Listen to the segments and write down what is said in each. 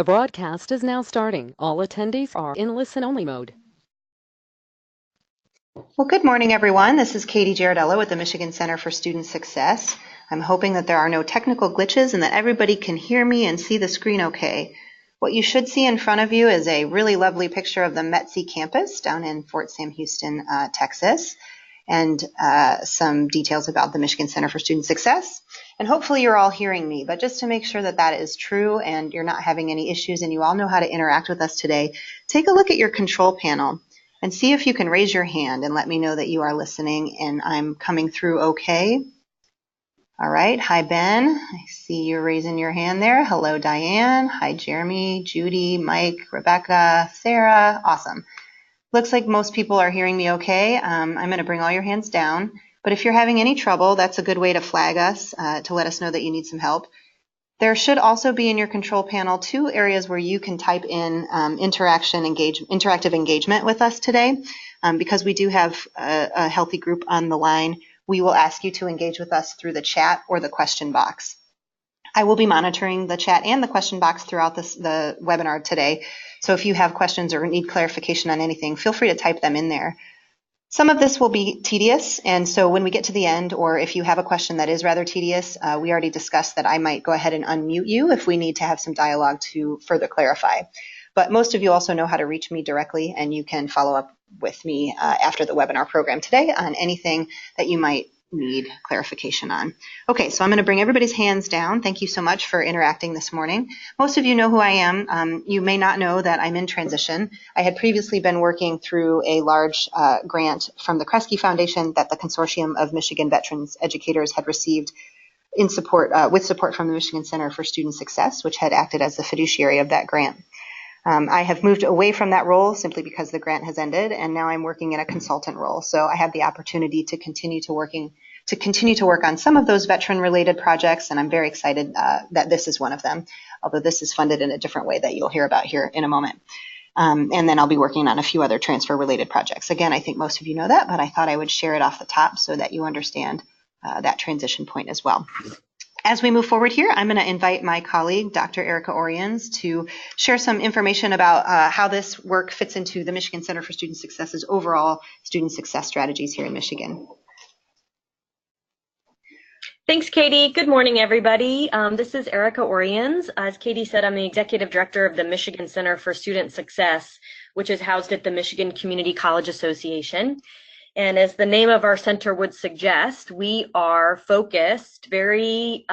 The broadcast is now starting. All attendees are in listen-only mode. Well, good morning, everyone. This is Katie Giardello with the Michigan Center for Student Success. I'm hoping that there are no technical glitches and that everybody can hear me and see the screen okay. What you should see in front of you is a really lovely picture of the METC campus down in Fort Sam Houston, Texas, and some details about the Michigan Center for Student Success. And hopefully you're all hearing me, but just to make sure that that is true and you're not having any issues and you all know how to interact with us today, take a look at your control panel and see if you can raise your hand and let me know that you are listening and I'm coming through okay. All right. Hi, Ben. I see you raising your hand there. Hello, Diane. Hi, Jeremy, Judy, Mike, Rebecca, Sarah. Awesome. Looks like most people are hearing me okay. I'm going to bring all your hands down. But if you're having any trouble, that's a good way to flag us, to let us know that you need some help. There should also be in your control panel 2 areas where you can type in interactive engagement with us today. Because we do have a healthy group on the line, we will ask you to engage with us through the chat or the question box. I will be monitoring the chat and the question box throughout the webinar today. So if you have questions or need clarification on anything, feel free to type them in there. Some of this will be tedious, and so when we get to the end, or if you have a question that is rather tedious, we already discussed that I might go ahead and unmute you if we need to have some dialogue to further clarify. But most of you also know how to reach me directly, and you can follow up with me after the webinar program today on anything that you might need clarification on. Okay, so I'm going to bring everybody's hands down. Thank you so much for interacting this morning. Most of you know who I am. You may not know that I'm in transition. I had previously been working through a large grant from the Kresge Foundation that the Consortium of Michigan Veterans Educators had received in support, with support from the Michigan Center for Student Success, which had acted as the fiduciary of that grant. I have moved away from that role simply because the grant has ended, and now I'm working in a consultant role. So I have the opportunity to continue to work on some of those veteran-related projects, and I'm very excited that this is one of them, although this is funded in a different way that you'll hear about here in a moment. And then I'll be working on a few other transfer-related projects. Again, I think most of you know that, but I thought I would share it off the top so that you understand that transition point as well. As we move forward here, I'm going to invite my colleague, Dr. Erica Oriens, to share some information about how this work fits into the Michigan Center for Student Success's overall student success strategies here in Michigan. Thanks, Katie. Good morning, everybody. This is Erica Oriens. As Katie said, I'm the Executive Director of the Michigan Center for Student Success, which is housed at the Michigan Community College Association. And as the name of our center would suggest, we are focused very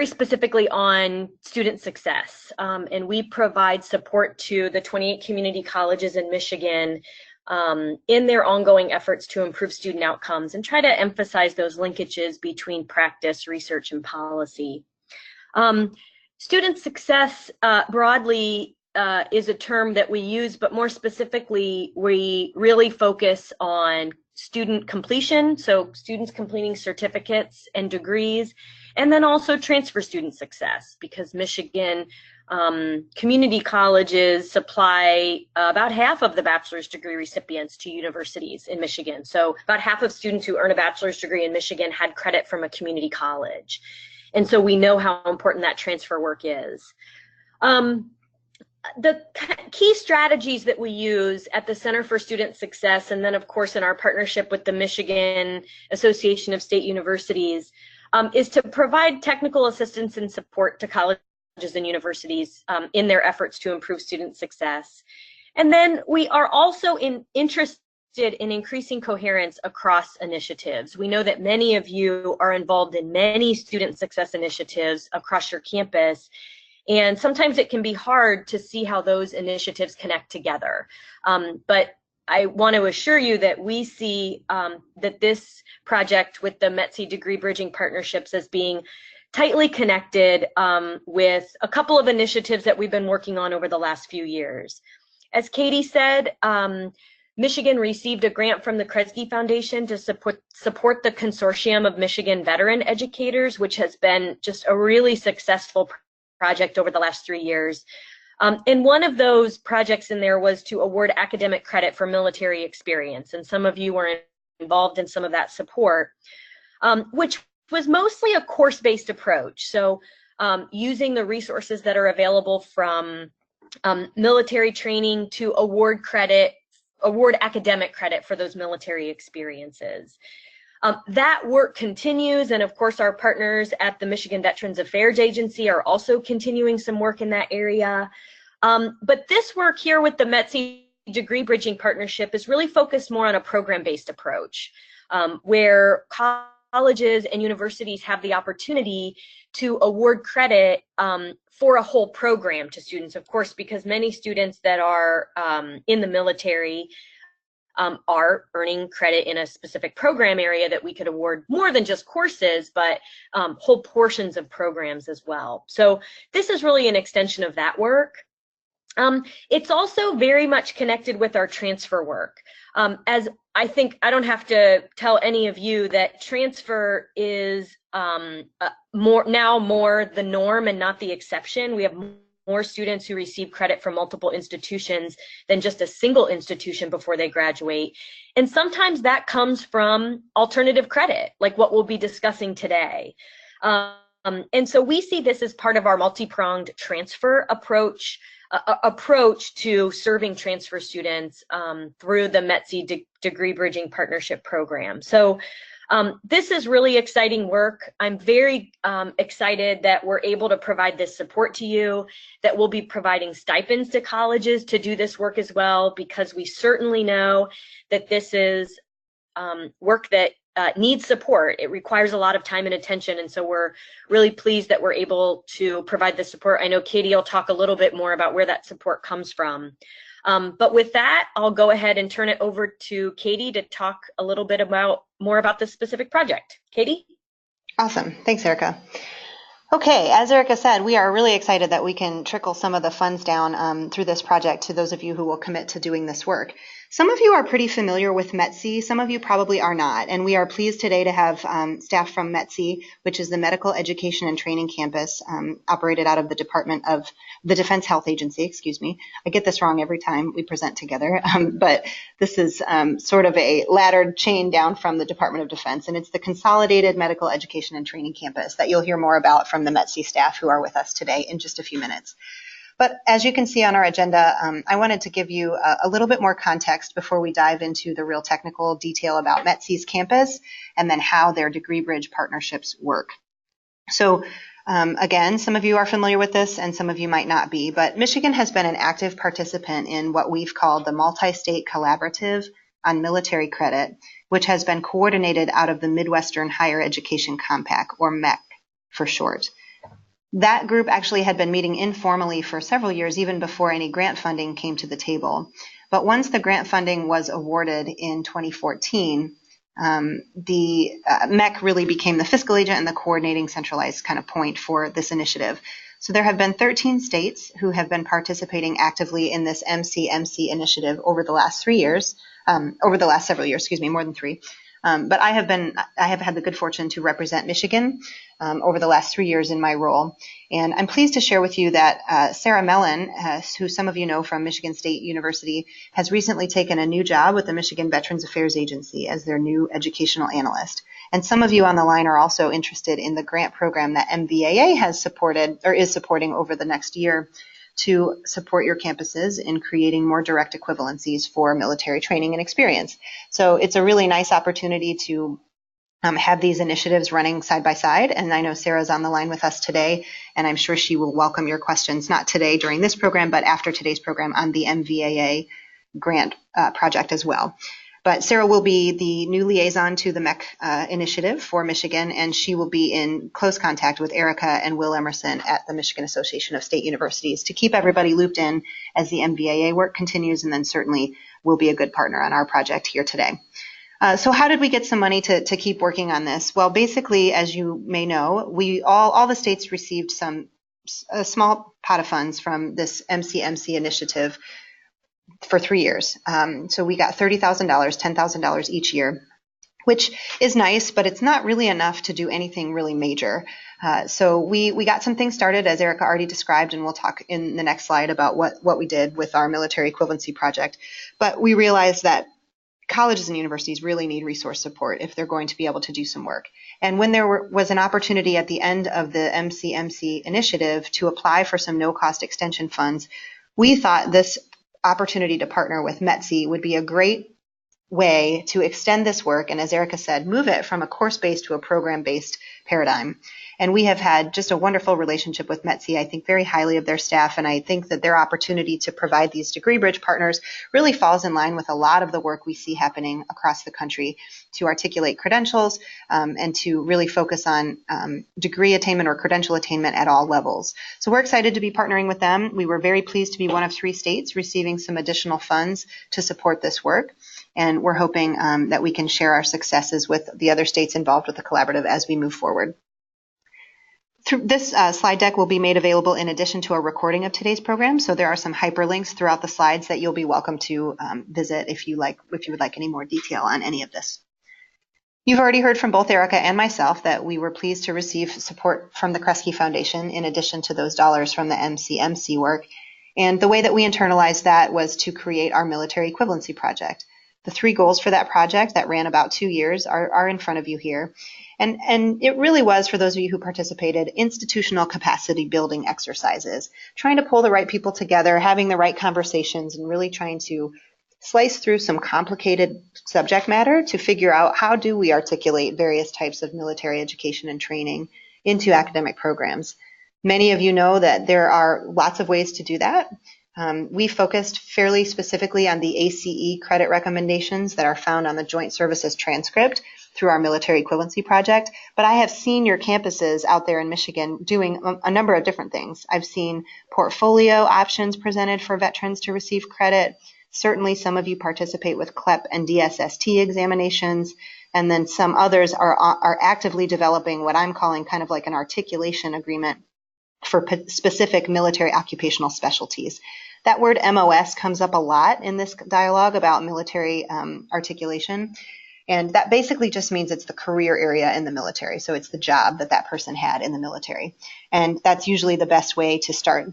specifically on student success. And we provide support to the 28 community colleges in Michigan in their ongoing efforts to improve student outcomes and try to emphasize those linkages between practice, research, and policy. Student success broadly is a term that we use, but more specifically, we really focus on student completion, so students completing certificates and degrees, and then also transfer student success, because Michigan community colleges supply about half of the bachelor's degree recipients to universities in Michigan. So about half of students who earn a bachelor's degree in Michigan had credit from a community college. And so we know how important that transfer work is. The key strategies that we use at the Center for Student Success, and then of course in our partnership with the Michigan Association of State Universities, is to provide technical assistance and support to colleges and universities in their efforts to improve student success. And then we are also interested in increasing coherence across initiatives. We know that many of you are involved in many student success initiatives across your campus, and sometimes it can be hard to see how those initiatives connect together. But I want to assure you that we see that this project with the METC degree bridging partnerships as being tightly connected with a couple of initiatives that we've been working on over the last few years. As Katie said, Michigan received a grant from the Kresge Foundation to support the Consortium of Michigan Veteran Educators, which has been just a really successful project over the last 3 years. And one of those projects in there was to award academic credit for military experience. And some of you were involved in some of that support, which was mostly a course-based approach. So using the resources that are available from military training to award academic credit for those military experiences. That work continues, and of course our partners at the Michigan Veterans Affairs Agency are also continuing some work in that area. But this work here with the METC Degree Bridging Partnership is really focused more on a program-based approach, where colleges and universities have the opportunity to award credit for a whole program to students, of course, because many students that are in the military are earning credit in a specific program area that we could award more than just courses, but whole portions of programs as well. So this is really an extension of that work. It's also very much connected with our transfer work. As I think I don't have to tell any of you that transfer is more the norm and not the exception. We have more students who receive credit from multiple institutions than just a single institution before they graduate. And sometimes that comes from alternative credit, like what we'll be discussing today. And so we see this as part of our multi-pronged transfer approach to serving transfer students through the METC Degree Bridging Partnership Program. So this is really exciting work. I'm very excited that we're able to provide this support to you, that we'll be providing stipends to colleges to do this work as well, because we certainly know that this is work that needs support. It requires a lot of time and attention, and so we're really pleased that we're able to provide the support. I know Katie will talk a little bit more about where that support comes from. But with that, I'll go ahead and turn it over to Katie to talk a little bit more about this specific project. Katie? Awesome. Thanks, Erica. Okay, as Erica said, we are really excited that we can trickle some of the funds down through this project to those of you who will commit to doing this work. Some of you are pretty familiar with METC, some of you probably are not, and we are pleased today to have staff from METC, which is the Medical Education and Training Campus, operated out of the Department of the Defense Health Agency, excuse me. I get this wrong every time we present together, but this is sort of a laddered chain down from the Department of Defense, and it's the Consolidated Medical Education and Training Campus that you'll hear more about from the METC staff who are with us today in just a few minutes. But as you can see on our agenda, I wanted to give you a little bit more context before we dive into the real technical detail about METC's campus and then how their degree bridge partnerships work. So again, some of you are familiar with this and some of you might not be, but Michigan has been an active participant in what we've called the Multi-State Collaborative on Military Credit, which has been coordinated out of the Midwestern Higher Education Compact, or MEC for short. That group actually had been meeting informally for several years, even before any grant funding came to the table. But once the grant funding was awarded in 2014, the MEC really became the fiscal agent and the coordinating centralized kind of point for this initiative. So there have been 13 states who have been participating actively in this METC initiative over the last several years, more than 3. But I have had the good fortune to represent Michigan over the last 3 years in my role. And I'm pleased to share with you that Sarah Mellon, who some of you know from Michigan State University, has recently taken a new job with the Michigan Veterans Affairs Agency as their new educational analyst. And some of you on the line are also interested in the grant program that MVAA has supported or is supporting over the next year to support your campuses in creating more direct equivalencies for military training and experience. So it's a really nice opportunity to have these initiatives running side by side. And I know Sarah's on the line with us today, and I'm sure she will welcome your questions, not today during this program, but after today's program on the MVAA grant project as well. But Sarah will be the new liaison to the MEC initiative for Michigan, and she will be in close contact with Erica and Will Emerson at the Michigan Association of State Universities to keep everybody looped in as the MVAA work continues, and then certainly will be a good partner on our project here today. So how did we get some money to keep working on this? Well, basically, as you may know, all the states received a small pot of funds from this METC initiative for 3 years. So we got $30,000, $10,000 each year, which is nice, but it's not really enough to do anything really major. So we got some things started, as Erica already described, and we'll talk in the next slide about what we did with our military equivalency project. But we realized that colleges and universities really need resource support if they're going to be able to do some work. And when there was an opportunity at the end of the METC initiative to apply for some no-cost extension funds, we thought this opportunity to partner with METC would be a great way to extend this work and, as Erica said, move it from a course-based to a program-based paradigm. And we have had just a wonderful relationship with METC. I think very highly of their staff, and I think that their opportunity to provide these degree bridge partners really falls in line with a lot of the work we see happening across the country to articulate credentials and to really focus on degree attainment or credential attainment at all levels. So we're excited to be partnering with them. We were very pleased to be one of 3 states receiving some additional funds to support this work. And we're hoping that we can share our successes with the other states involved with the collaborative as we move forward. This slide deck will be made available in addition to a recording of today's program. So there are some hyperlinks throughout the slides that you'll be welcome to visit if you would like any more detail on any of this. You've already heard from both Erica and myself that we were pleased to receive support from the Kresge Foundation in addition to those dollars from the METC work. And the way that we internalized that was to create our military equivalency project. The 3 goals for that project that ran about 2 years are in front of you here. And it really was, for those of you who participated, institutional capacity building exercises, trying to pull the right people together, having the right conversations, and really trying to slice through some complicated subject matter to figure out how do we articulate various types of military education and training into academic programs. Many of you know that there are lots of ways to do that. We focused fairly specifically on the ACE credit recommendations that are found on the Joint Services transcript through our military equivalency project, but I have seen your campuses out there in Michigan doing a number of different things. I've seen portfolio options presented for veterans to receive credit. Certainly some of you participate with CLEP and DSST examinations, and then some others are actively developing what I'm calling kind of like an articulation agreement for specific military occupational specialties. That word MOS comes up a lot in this dialogue about military articulation. And that basically just means it's the career area in the military. So it's the job that person had in the military. And that's usually the best way to start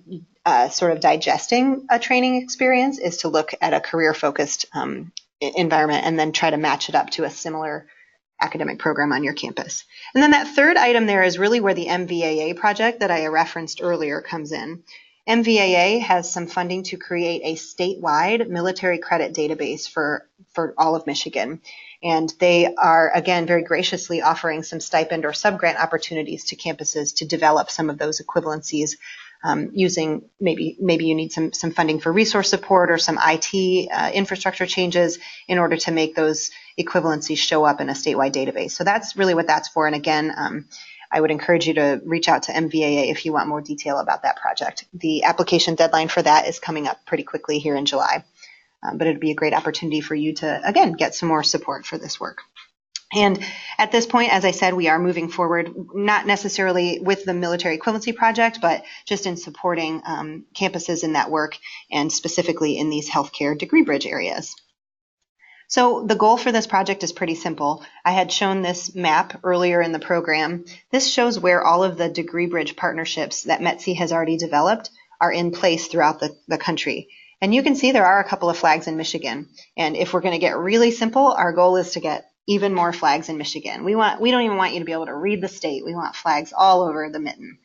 sort of digesting a training experience, is to look at a career-focused environment and then try to match it up to a similar academic program on your campus. And then that third item there is really where the MVAA project that I referenced earlier comes in. MVAA has some funding to create a statewide military credit database for all of Michigan. And they are, again, very graciously offering some stipend or subgrant opportunities to campuses to develop some of those equivalencies using maybe you need some funding for resource support or some IT infrastructure changes in order to make those equivalencies show up in a statewide database. So that's really what that's for. And again, I would encourage you to reach out to MVAA if you want more detail about that project. The application deadline for that is coming up pretty quickly here in July. But it'd be a great opportunity for you to, again, get some more support for this work. And at this point, as I said, we are moving forward, not necessarily with the military equivalency project, but just in supporting campuses in that work, and specifically in these healthcare degree bridge areas. So the goal for this project is pretty simple. I had shown this map earlier in the program. This shows where all of the degree bridge partnerships that METC has already developed are in place throughout the country. And you can see there are a couple of flags in Michigan. And if we're going to get really simple, our goal is to get even more flags in Michigan. We don't even want you to be able to read the state. We want flags all over the mitten.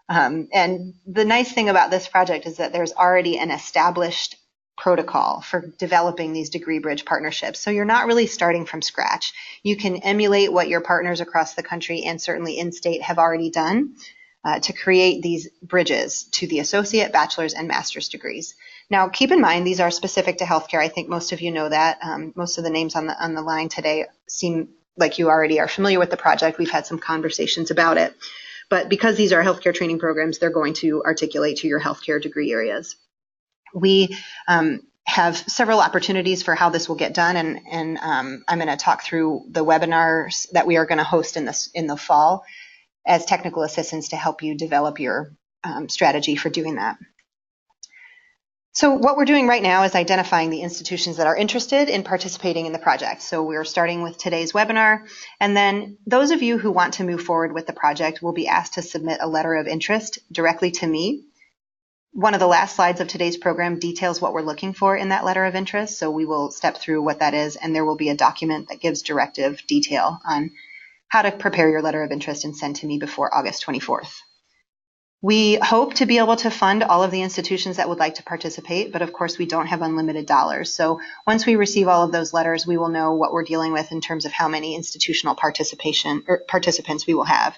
And the nice thing about this project is that there's already an established protocol for developing these degree bridge partnerships. So you're not really starting from scratch. You can emulate what your partners across the country and certainly in-state have already done to create these bridges to the associate, bachelor's, and master's degrees. Now, keep in mind, these are specific to healthcare. I think most of you know that. Most of the names on the line today seem like you already are familiar with the project. We've had some conversations about it. But because these are healthcare training programs, they're going to articulate to your healthcare degree areas. We have several opportunities for how this will get done, and I'm going to talk through the webinars that we are going to host in the fall as technical assistance to help you develop your strategy for doing that. So what we're doing right now is identifying the institutions that are interested in participating in the project. So we're starting with today's webinar, and then those of you who want to move forward with the project will be asked to submit a letter of interest directly to me. One of the last slides of today's program details what we're looking for in that letter of interest, so we will step through what that is, and there will be a document that gives directive detail on how to prepare your letter of interest and send to me before August 24th. We hope to be able to fund all of the institutions that would like to participate, but of course we don't have unlimited dollars. So once we receive all of those letters, we will know what we're dealing with in terms of how many institutional participants we will have.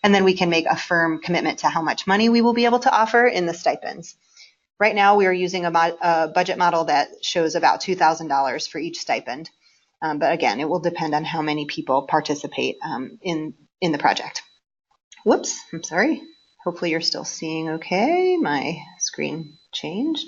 And then we can make a firm commitment to how much money we will be able to offer in the stipends. Right now, we are using a budget model that shows about $2,000 for each stipend. But again, it will depend on how many people participate in the project. Whoops, I'm sorry. Hopefully you're still seeing okay. My screen changed.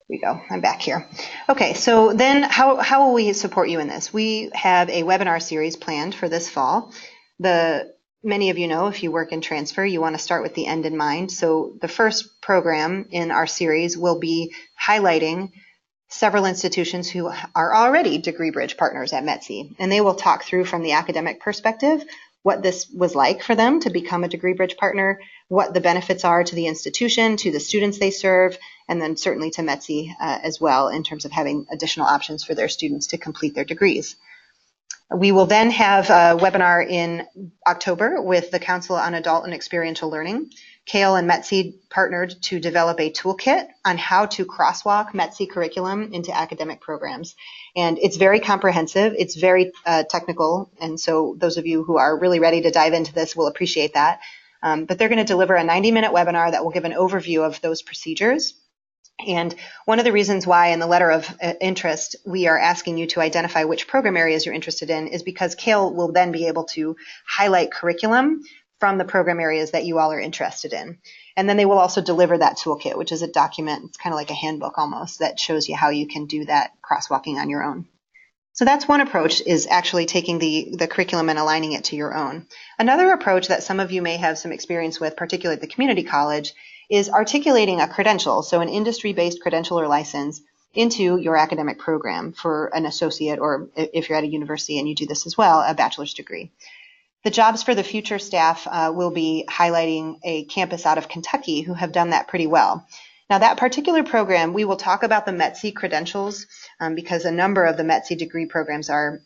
We go. I'm back here. Okay, so then how will we support you in this? We have a webinar series planned for this fall. Many of you know, if you work in transfer, you want to start with the end in mind. So the first program in our series will be highlighting several institutions who are already Degree Bridge partners at METC, and they will talk through from the academic perspective what this was like for them to become a Degree Bridge partner, what the benefits are to the institution, to the students they serve, and then certainly to METC as well in terms of having additional options for their students to complete their degrees. We will then have a webinar in October with the Council on Adult and Experiential Learning. CALE and METC partnered to develop a toolkit on how to crosswalk METC curriculum into academic programs. And it's very comprehensive, it's very technical, and so those of you who are really ready to dive into this will appreciate that. But they're going to deliver a 90-minute webinar that will give an overview of those procedures. And one of the reasons why in the letter of interest we are asking you to identify which program areas you're interested in is because CALE will then be able to highlight curriculum from the program areas that you all are interested in. And then they will also deliver that toolkit, which is a document, it's kind of like a handbook almost, that shows you how you can do that crosswalking on your own. So that's one approach, is actually taking the curriculum and aligning it to your own. Another approach that some of you may have some experience with, particularly at the community college, is articulating a credential, so an industry-based credential or license, into your academic program for an associate, or if you're at a university and you do this as well, a bachelor's degree. The Jobs for the Future staff will be highlighting a campus out of Kentucky who have done that pretty well. Now, that particular program, we will talk about the METC credentials because a number of the METC degree programs are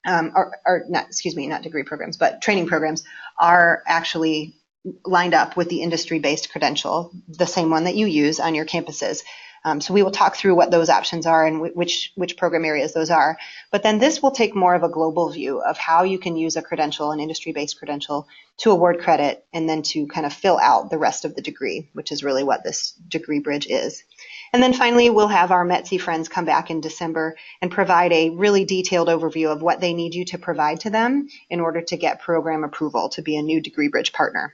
not degree programs, but training programs are actually lined up with the industry-based credential, the same one that you use on your campuses. So we will talk through what those options are and which program areas those are. But then this will take more of a global view of how you can use a credential, an industry-based credential, to award credit and then to kind of fill out the rest of the degree, which is really what this degree bridge is. And then finally, we'll have our METC friends come back in December and provide a really detailed overview of what they need you to provide to them in order to get program approval to be a new degree bridge partner.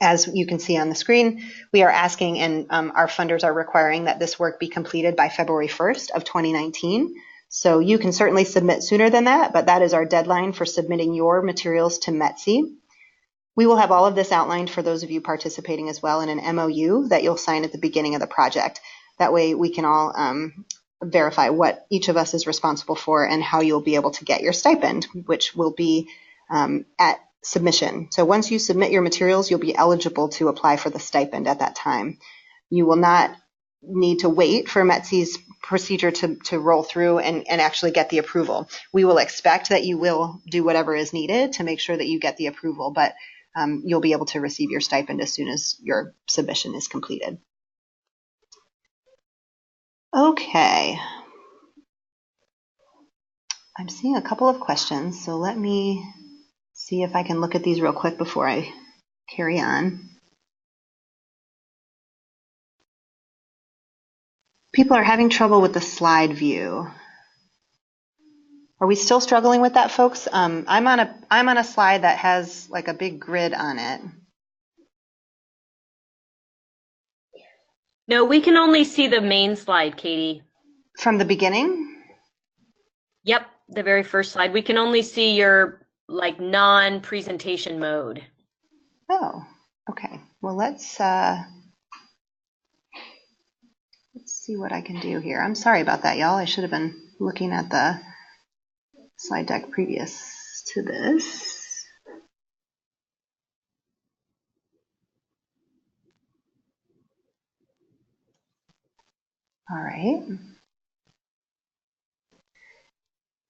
As you can see on the screen, we are asking and our funders are requiring that this work be completed by February 1st of 2019. So you can certainly submit sooner than that, but that is our deadline for submitting your materials to METC. We will have all of this outlined for those of you participating as well in an MOU that you'll sign at the beginning of the project. That way we can all verify what each of us is responsible for and how you'll be able to get your stipend, which will be at submission. So once you submit your materials, you'll be eligible to apply for the stipend at that time. You will not need to wait for METC's procedure to roll through and actually get the approval. We will expect that you will do whatever is needed to make sure that you get the approval, but you'll be able to receive your stipend as soon as your submission is completed. Okay. I'm seeing a couple of questions, so let me see if I can look at these real quick before I carry on. People are having trouble with the slide view. Are we still struggling with that, folks? I'm on a slide that has like a big grid on it. No, we can only see the main slide, Katie. From the beginning? Yep, the very first slide. We can only see your like non-presentation mode. Oh, okay. Well, let's see what I can do here. I'm sorry about that, y'all. I should have been looking at the slide deck previous to this. All right.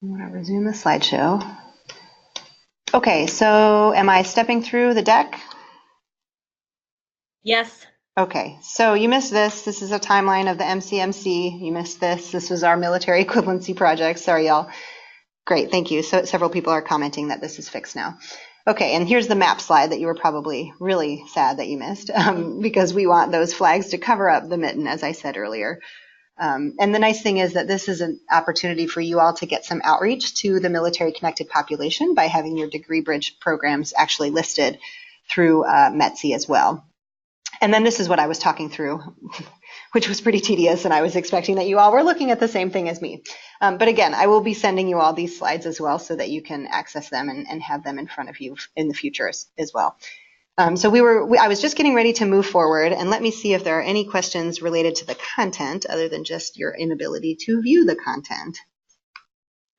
I'm going to resume the slideshow. Okay, so am I stepping through the deck? Yes. Okay, so you missed this. This is a timeline of the MCMC. You missed this. This was our military equivalency project. Sorry, y'all. Great, thank you. So several people are commenting that this is fixed now. Okay, and here's the map slide that you were probably really sad that you missed because we want those flags to cover up the mitten, as I said earlier. And the nice thing is that this is an opportunity for you all to get some outreach to the military connected population by having your degree bridge programs actually listed through METC as well. And then this is what I was talking through, which was pretty tedious, and I was expecting that you all were looking at the same thing as me. But again, I will be sending you all these slides as well so that you can access them and have them in front of you in the future as well. So I was just getting ready to move forward, and let me see if there are any questions related to the content other than just your inability to view the content.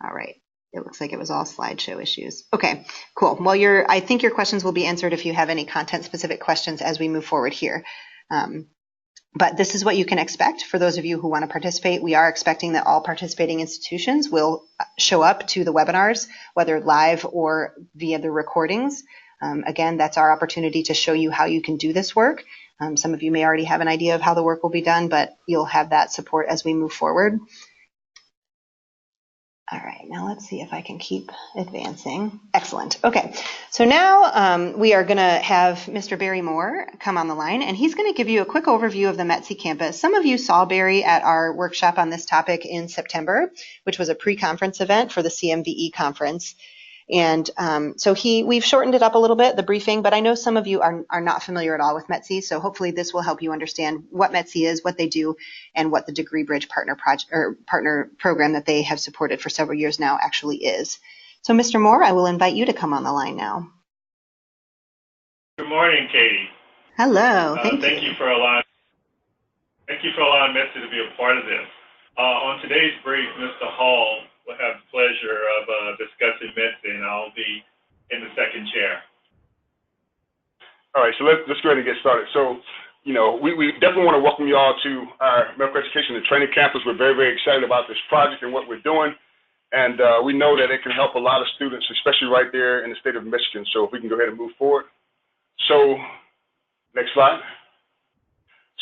All right. It looks like it was all slideshow issues. Okay, cool. Well, I think your questions will be answered if you have any content-specific questions as we move forward here. But this is what you can expect for those of you who want to participate. We are expecting that all participating institutions will show up to the webinars, whether live or via the recordings. Again, that's our opportunity to show you how you can do this work. Some of you may already have an idea of how the work will be done, but you'll have that support as we move forward. All right, now let's see if I can keep advancing. Excellent. Okay, so now we are going to have Mr. Barry Moore come on the line, and he's going to give you a quick overview of the METC campus. Some of you saw Barry at our workshop on this topic in September, which was a pre-conference event for the CMVE conference. And so we've shortened it up a little bit, the briefing, but I know some of you are not familiar at all with METC, so hopefully this will help you understand what METC is, what they do, and what the Degree Bridge partner program that they have supported for several years now actually is. So Mr. Moore, I will invite you to come on the line now. Good morning, Katie. Hello, thank you for allowing METC to be a part of this. On today's brief, Mr. Hall will have the pleasure of discussing METC, and I'll be in the second chair. All right, so let's go ahead and get started. So, we definitely want to welcome you all to our medical education and training campus. We're very, very excited about this project and what we're doing, and we know that it can help a lot of students, especially right there in the state of Michigan. So if we can go ahead and move forward. So, next slide.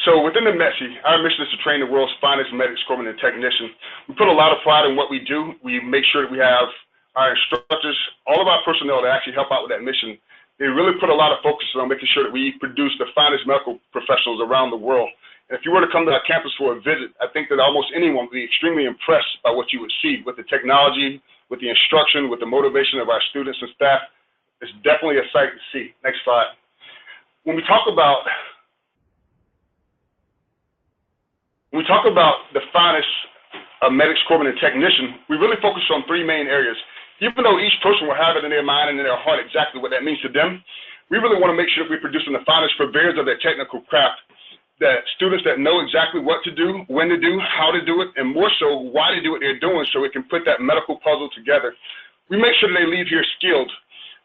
So within the METC, our mission is to train the world's finest medics, corpsmen, and technicians. We put a lot of pride in what we do. We make sure that we have our instructors, all of our personnel that actually help out with that mission. They really put a lot of focus on making sure that we produce the finest medical professionals around the world. And if you were to come to our campus for a visit, I think that almost anyone would be extremely impressed by what you would see with the technology, with the instruction, with the motivation of our students and staff. It's definitely a sight to see. Next slide. When we talk about the finest medics, corpsmen, and technicians, we really focus on three main areas. Even though each person will have it in their mind and in their heart exactly what that means to them, we really want to make sure that we're producing the finest purveyors of their technical craft, that students that know exactly what to do, when to do, how to do it, and more so, why to do what they're doing so we can put that medical puzzle together. We make sure that they leave here skilled.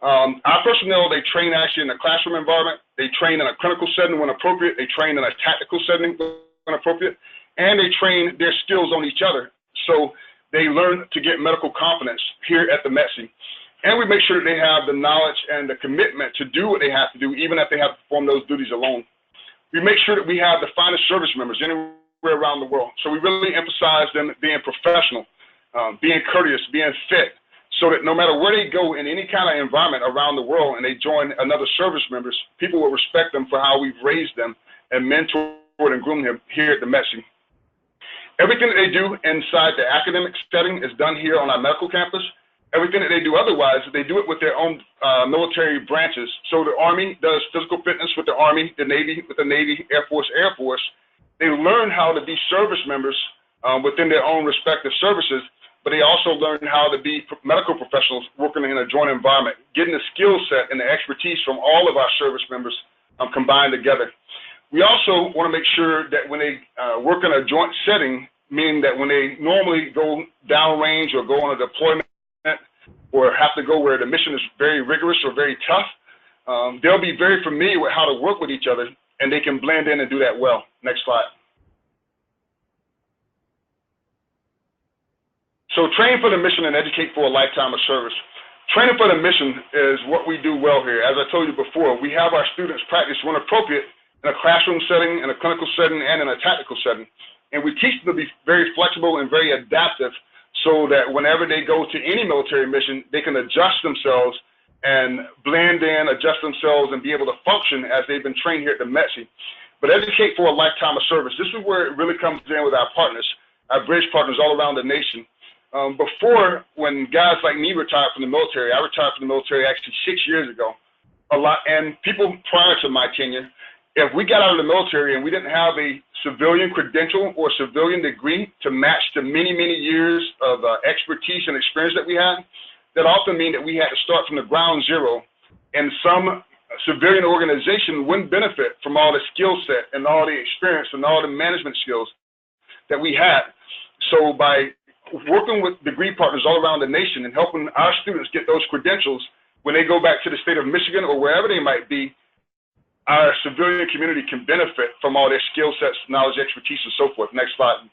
Our personnel, they train actually in a classroom environment. They train in a clinical setting when appropriate. They train in a tactical setting when appropriate. And they train their skills on each other. So they learn to get medical confidence here at the METC. And we make sure that they have the knowledge and the commitment to do what they have to do, even if they have to perform those duties alone. We make sure that we have the finest service members anywhere around the world. So we really emphasize them being professional, being courteous, being fit, so that no matter where they go in any kind of environment around the world and they join another service members, people will respect them for how we've raised them and mentored and groomed them here at the METC. Everything that they do inside the academic setting is done here on our medical campus. Everything that they do otherwise, they do it with their own military branches. So the Army does physical fitness with the Army, the Navy with the Navy, Air Force. They learn how to be service members within their own respective services, but they also learn how to be medical professionals working in a joint environment, getting the skill set and the expertise from all of our service members combined together. We also want to make sure that when they work in a joint setting, meaning that when they normally go downrange or go on a deployment or have to go where the mission is very rigorous or very tough, they'll be very familiar with how to work with each other, and they can blend in and do that well. Next slide. So train for the mission and educate for a lifetime of service. Training for the mission is what we do well here. As I told you before, we have our students practice when appropriate in a classroom setting, in a clinical setting, and in a tactical setting. And we teach them to be very flexible and very adaptive so that whenever they go to any military mission, they can adjust themselves and blend in, adjust themselves, and be able to function as they've been trained here at the METC. But educate for a lifetime of service. This is where it really comes in with our partners, our bridge partners all around the nation. Before, when guys like me retired from the military, I retired from the military actually 6 years ago, and people prior to my tenure, if we got out of the military and we didn't have a civilian credential or civilian degree to match the many, many years of expertise and experience that we had, that often mean that we had to start from the ground zero, and some civilian organization wouldn't benefit from all the skill set and all the experience and all the management skills that we had. So by working with degree partners all around the nation and helping our students get those credentials when they go back to the state of Michigan or wherever they might be, our civilian community can benefit from all their skill sets, knowledge, expertise, and so forth. Next slide.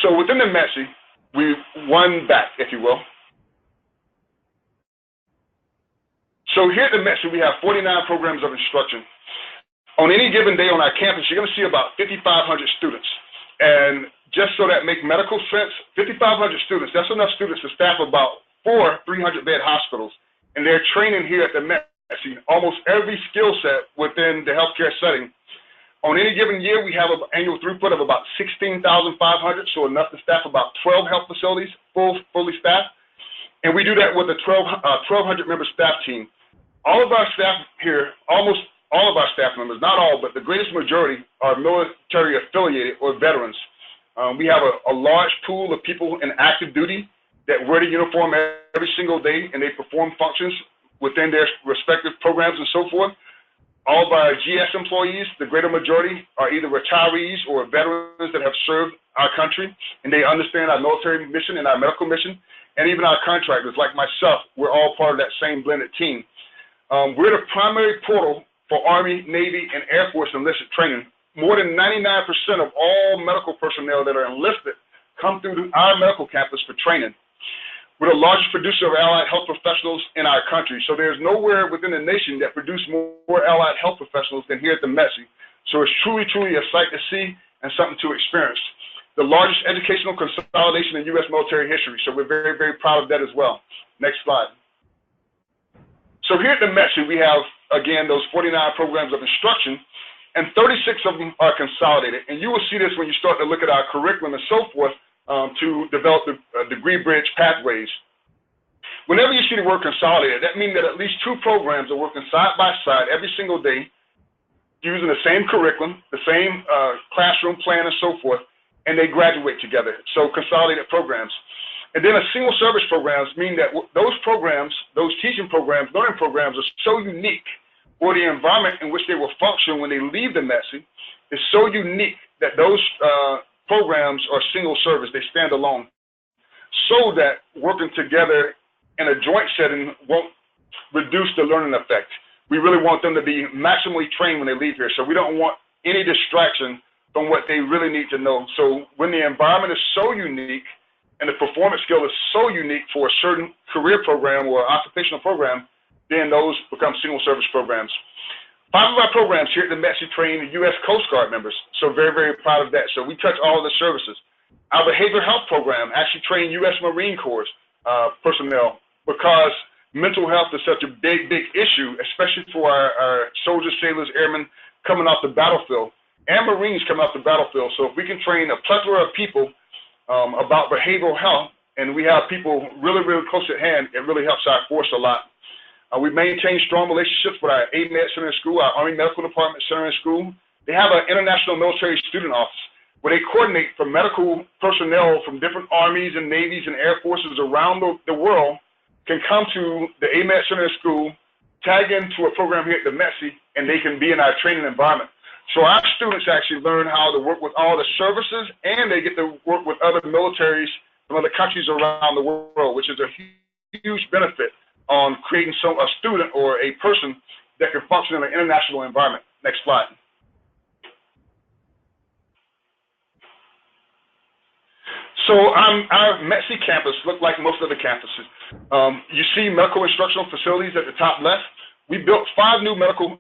So within the METC, we won back, if you will. So here at the METC, we have 49 programs of instruction. On any given day on our campus, you're going to see about 5,500 students. And just so that makes medical sense, 5,500 students, that's enough students to staff about 4 300-bed hospitals. And they're training here at the METC almost every skill set within the healthcare setting. On any given year, we have an annual throughput of about 16,500, so enough to staff about 12 health facilities, fully staffed. And we do that with a 1,200-member staff team. All of our staff here, almost all of our staff members, not all, but the greatest majority are military affiliated or veterans. We have a large pool of people in active duty that wear the uniform every single day, and they perform functions within their respective programs and so forth. All of our GS employees, the greater majority, are either retirees or veterans that have served our country, and they understand our military mission and our medical mission. And even our contractors, like myself, we're all part of that same blended team. We're the primary portal for Army, Navy, and Air Force enlisted training. More than 99% of all medical personnel that are enlisted come through our medical campus for training. We're the largest producer of allied health professionals in our country, so there's nowhere within the nation that produce more allied health professionals than here at the METC. So it's truly, truly a sight to see and something to experience. The largest educational consolidation in U.S. military history, so we're very, very proud of that as well. Next slide. So here at the METC, we have, again, those 49 programs of instruction, and 36 of them are consolidated. And you will see this when you start to look at our curriculum and so forth, to develop the degree bridge pathways. Whenever you see the word consolidated, that means that at least 2 programs are working side by side every single day, using the same curriculum, the same classroom plan and so forth, and they graduate together. So consolidated programs. And then a single service programs mean that those programs, those teaching programs, learning programs are so unique, or the environment in which they will function when they leave the METC is so unique that those programs are single service, they stand alone, so that working together in a joint setting won't reduce the learning effect. We really want them to be maximally trained when they leave here, so we don't want any distraction from what they really need to know. So when the environment is so unique and the performance skill is so unique for a certain career program or occupational program, then those become single service programs. 5 of our programs here at the METC train U.S. Coast Guard members, so very, very proud of that. So we touch all of the services. Our behavioral health program actually train U.S. Marine Corps personnel, because mental health is such a big, big issue, especially for our soldiers, sailors, airmen coming off the battlefield, and Marines coming off the battlefield. So if we can train a plethora of people about behavioral health, and we have people really, really close at hand, it really helps our force a lot. We maintain strong relationships with our AMED Center and School, our Army Medical Department Center and School. They have an International Military Student Office where they coordinate for medical personnel from different armies and navies and air forces around the world can come to the AMED Center and School, tag into a program here at the METC, and they can be in our training environment. So our students actually learn how to work with all the services, and they get to work with other militaries from other countries around the world, which is a huge benefit on creating a student or a person that can function in an international environment. Next slide. So our METC campus looked like most other campuses. You see medical instructional facilities at the top left. We built 5 new medical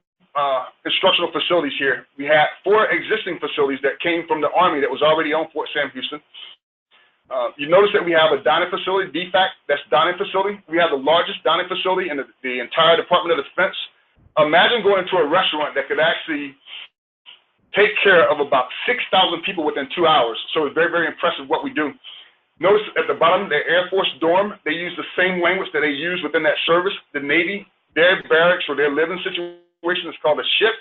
instructional facilities here. We had 4 existing facilities that came from the Army that was already on Fort Sam Houston. You notice that we have a dining facility, DFAC, that's dining facility. We have the largest dining facility in the entire Department of Defense. Imagine going into a restaurant that could actually take care of about 6,000 people within 2 hours. So it's very, very impressive what we do. Notice at the bottom, the Air Force dorm, they use the same language that they use within that service. The Navy, their barracks or their living situation is called a ship,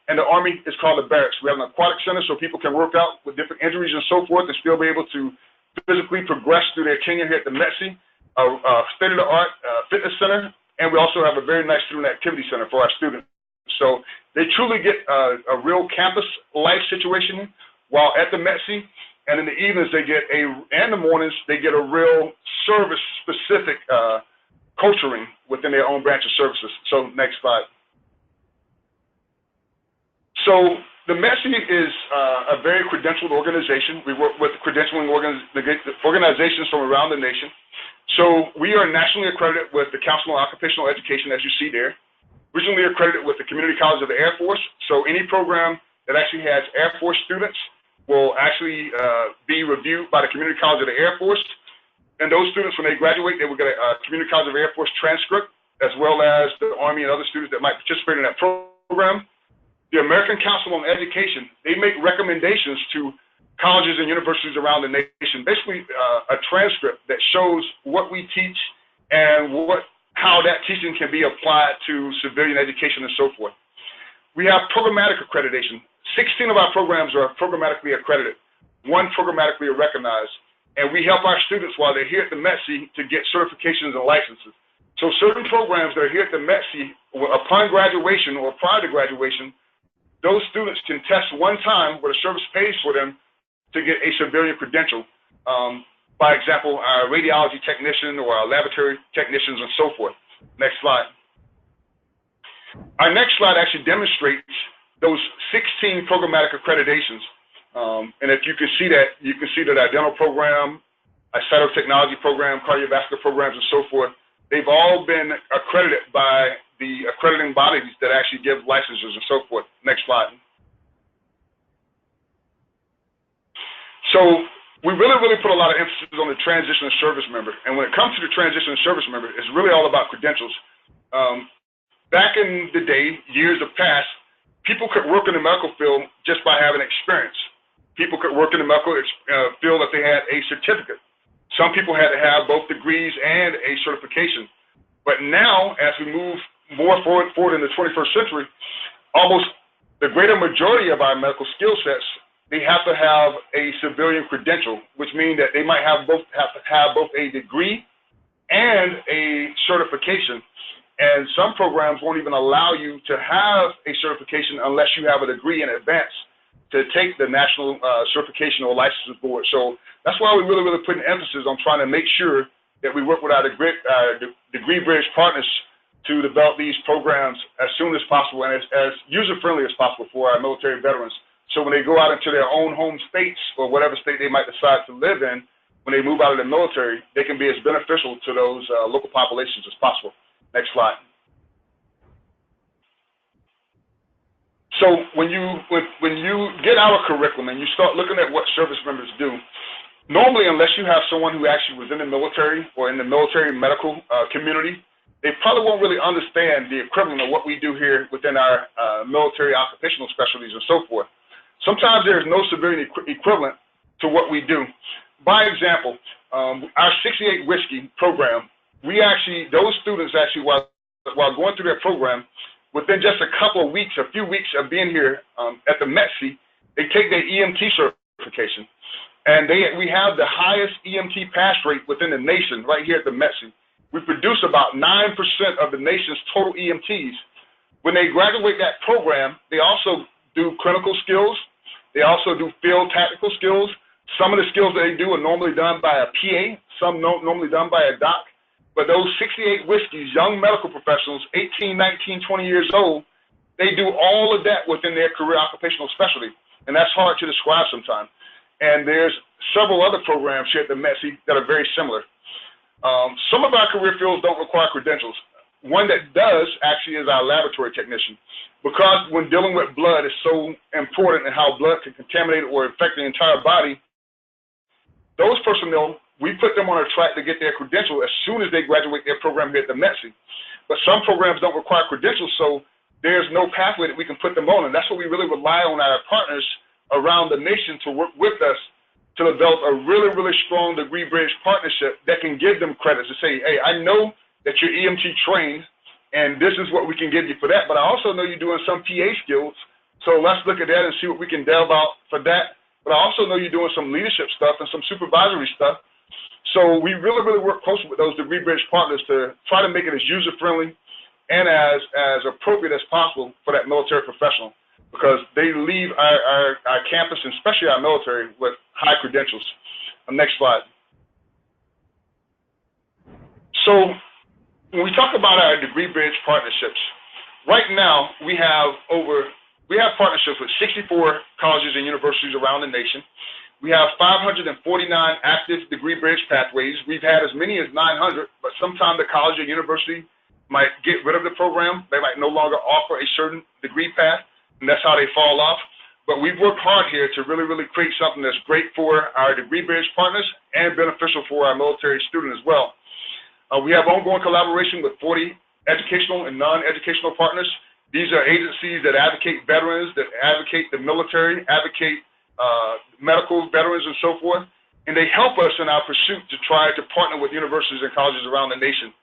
and the Army is called a barracks. We have an aquatic center so people can work out with different injuries and so forth and still be able to physically progress through their tenure here at the METC, a state-of-the-art fitness center, and we also have a very nice student activity center for our students. So they truly get a real campus life situation while at the METC, and in the evenings and the mornings they get a real service-specific culturing within their own branch of services. So next slide. So the METC is a very credentialed organization. We work with credentialing organizations from around the nation. So we are nationally accredited with the Council on Occupational Education, as you see there. Originally accredited with the Community College of the Air Force, so any program that actually has Air Force students will actually be reviewed by the Community College of the Air Force. And those students, when they graduate, they will get a Community College of the Air Force transcript, as well as the Army and other students that might participate in that program. The American Council on Education, they make recommendations to colleges and universities around the nation, basically a transcript that shows what we teach and how that teaching can be applied to civilian education and so forth. We have programmatic accreditation. 16 of our programs are programmatically accredited, 1 programmatically recognized, and we help our students while they're here at the METC to get certifications and licenses. So certain programs that are here at the METC, upon graduation or prior to graduation, those students can test 1 time where the service pays for them to get a civilian credential. By example, our radiology technician or our laboratory technicians and so forth. Next slide. Our next slide actually demonstrates those 16 programmatic accreditations. And if you can see that, you can see that our dental program, our cytotechnology program, cardiovascular programs and so forth, they've all been accredited by the accrediting bodies that actually give licenses and so forth. Next slide. So we really put a lot of emphasis on the transition and service member. And when it comes to the transition and service member, it's really all about credentials. Back in the day, years have passed, people could work in the medical field just by having experience. People could work in the medical field if they had a certificate. Some people had to have both degrees and a certification. But now, as we move more forward in the 21st century, almost the greater majority of our medical skill sets, they have to have a civilian credential, which means that they might have to have both a degree and a certification. And some programs won't even allow you to have a certification unless you have a degree in advance to take the National Certification or Licenses Board. So that's why we really put an emphasis on trying to make sure that we work with our degree bridge partners to develop these programs as soon as possible and as user-friendly as possible for our military veterans. So when they go out into their own home states or whatever state they might decide to live in, when they move out of the military, they can be as beneficial to those local populations as possible. Next slide. So when you get our curriculum and you start looking at what service members do, normally unless you have someone who actually was in the military or in the military medical community, they probably won't really understand the equivalent of what we do here within our military occupational specialties and so forth. Sometimes there is no civilian equivalent to what we do. By example, our 68 whiskey program, those students actually, while going through their program, within just a few weeks of being here at the METC, they take their EMT certification. And we have the highest EMT pass rate within the nation right here at the METC. We produce about 9% of the nation's total EMTs. When they graduate that program, they also do clinical skills. They also do field tactical skills. Some of the skills that they do are normally done by a PA, some normally done by a doc. But those 68 whiskeys, young medical professionals, 18, 19, 20 years old, they do all of that within their career occupational specialty. And that's hard to describe sometimes. and there's several other programs here at the METC that are very similar. Some of our career fields don't require credentials. One that does actually is our laboratory technician, because when dealing with blood is so important and how blood can contaminate or affect the entire body, those personnel, we put them on a track to get their credential as soon as they graduate their program here at the METC. But some programs don't require credentials, so there's no pathway that we can put them on, and that's what we really rely on our partners around the nation to work with us to develop a really, really strong degree bridge partnership that can give them credits to say, hey, I know that you're EMT trained, and this is what we can give you for that, but I also know you're doing some PA skills, so let's look at that and see what we can delve out for that. But I also know you're doing some leadership stuff and some supervisory stuff. So we really, really work closely with those degree bridge partners to try to make it as user-friendly and as appropriate as possible for that military professional, because they leave our campus, and especially our military, with high credentials. Next slide. So when we talk about our degree bridge partnerships, right now we have partnerships with 64 colleges and universities around the nation. We have 549 active degree bridge pathways. We've had as many as 900, but sometimes the college or university might get rid of the program. They might no longer offer a certain degree path, and that's how they fall off. But we've worked hard here to really, really create something that's great for our degree bridge partners and beneficial for our military students as well. We have ongoing collaboration with 40 educational and non-educational partners. These are agencies that advocate veterans, that advocate the military, advocate medical veterans and so forth, and they help us in our pursuit to try to partner with universities and colleges around the nation.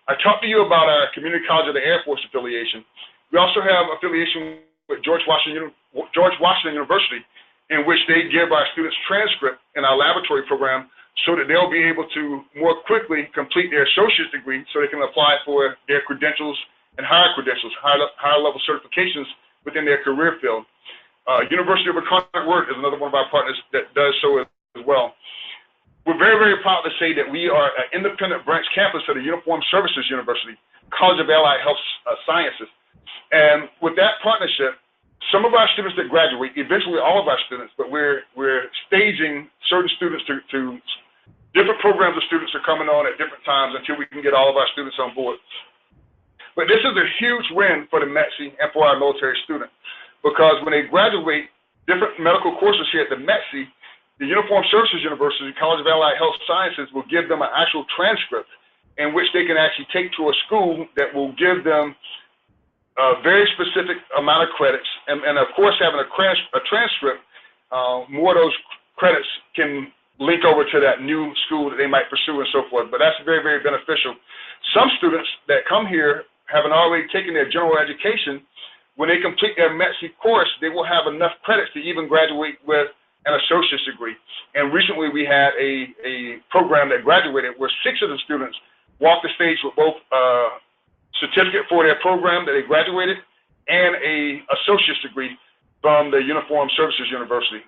I talked to you about our Community College of the Air Force affiliation. We also have affiliation with George Washington University, in which they give our students transcript in our laboratory program so that they'll be able to more quickly complete their associate's degree so they can apply for their credentials and higher credentials, higher level certifications within their career field. University of Incarnate Word is another one of our partners that does so as well. We're very, very proud to say that we are an independent branch campus of the Uniformed Services University, College of Allied Health Sciences. And with that partnership, some of our students that graduate, eventually all of our students, but we're staging certain students to different programs of students are coming on at different times until we can get all of our students on board. But this is a huge win for the METC and for our military students, because when they graduate different medical courses here at the METC, the Uniformed Services University, College of Allied Health Sciences, will give them an actual transcript in which they can actually take to a school that will give them a very specific amount of credits. And of course, having a transcript, more of those credits can link over to that new school that they might pursue and so forth. But that's very, very beneficial. Some students that come here, having already taken their general education, when they complete their METC course, they will have enough credits to even graduate with an associate's degree. And recently we had a program that graduated where 6 of the students walked the stage with both a certificate for their program that they graduated and a associate's degree from the Uniformed Services University.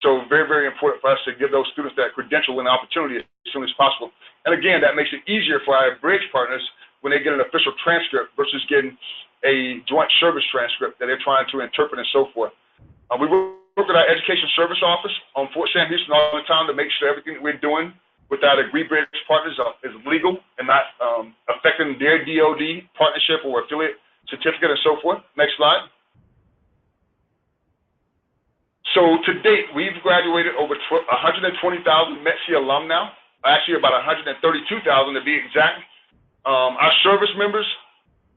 So very, very important for us to give those students that credential and opportunity as soon as possible. And again, that makes it easier for our bridge partners when they get an official transcript versus getting a joint service transcript that they're trying to interpret and so forth. We work with our Education Service Office on Fort Sam Houston all the time to make sure everything that we're doing with our degree bridge partners is legal and not affecting their DOD partnership or affiliate certificate and so forth. Next slide. So to date, we've graduated over 120,000 METC alum now, actually about 132,000 to be exact. Our service members,